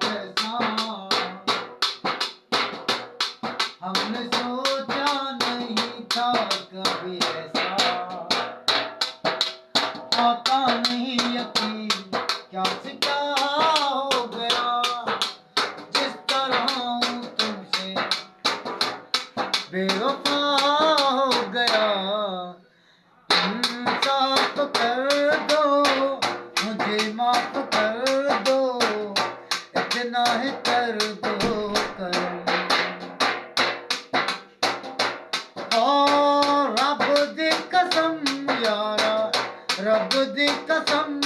कैसा, हमने सोचा नहीं था कभी ऐसा, आता नहीं यकीन क्या से क्या हो गया, जिस तरह हूँ तुमसे बेवफा हो गया। इंसाफ कर दो, मुझे माफ कर दो, इतना ही कर दो करम। और रब दी कसम यारा, रब दी कसम,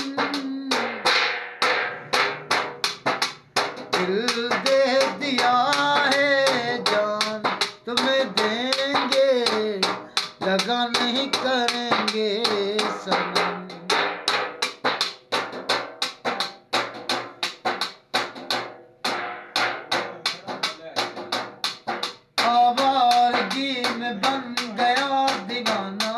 दिल दे दिया है जान तुम्हें देंगे, दगा नहीं करेंगे सनम। आवारगी में बन गया दीवाना,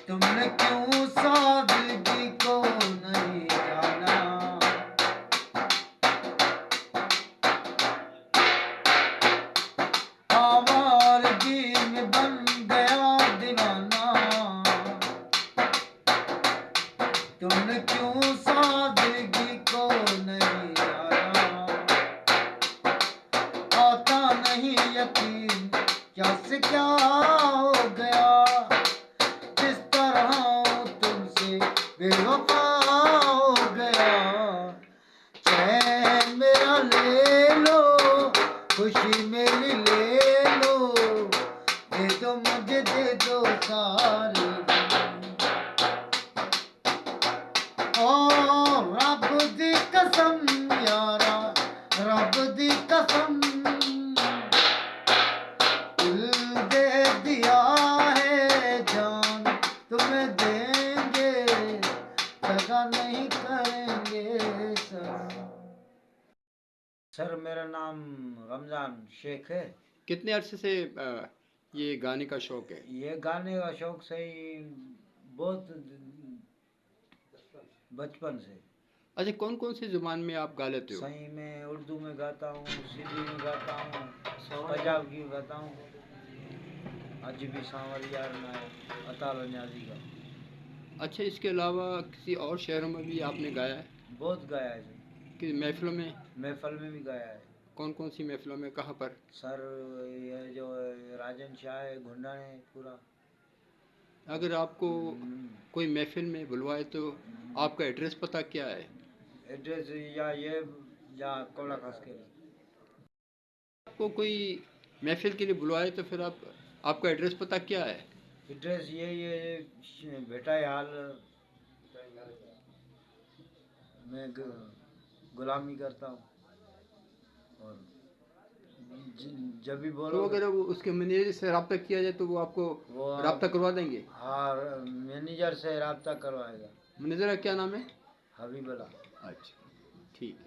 तुमने क्यों सादगी को नहीं जाना। आवारगी में बन गया दीवाना, तुमने क्यों सादगी को नहीं जाना। आता नहीं यकीन क्या से क्या हो गया, जिस तरह तुमसे बेवफा हो गया। चैन मेरा ले लो, खुशी मेरी ले लो, दे दो मुझे दे दो सारी। ओ रब दी कसम यारा, रब दी कसम, दिल दे दिया है जान तुम्हें देंगे, दगा नहीं करेंगे सर। सर मेरा नाम रमजान शेख है। कितने अरसे से ये गाने का शौक है? ये गाने का शौक से ही बहुत बचपन से। अच्छा, कौन कौन सी जुबान में आप गा लेते हो? सही में उर्दू में गाता हूँ, सिंधी में गाता हूँ, पंजाब की गाता हूँ, अजबी सांवरिया अताल न्याजी का। अच्छा, इसके अलावा किसी और शहरों में भी आपने गाया है? बहुत गाया है सर। कि महफिलों में? महफल में भी गाया है। कौन कौन सी महफिलों में, कहाँ पर? सर ये जो राजन शाह है घुंडा है पूरा। अगर आपको कोई महफिल में बुलवाए तो आपका एड्रेस पता क्या है? एड्रेस या ये या कोला खास के लिए। आपको कोई महफिल के लिए बुलवाए तो फिर आपका एड्रेस पता क्या है? एड्रेस ये बेटा हाल मैं गुलामी करता हूँ, और जब भी तो बोलो अगर वो उसके मैनेजर से रब्ता किया जाए तो वो आपको रब्ता करवा देंगे? हाँ, मैनेजर से रब्ता करवाएगा। मैनेजर का क्या नाम है? हबीबुल्ला। अच्छा, ठीक है।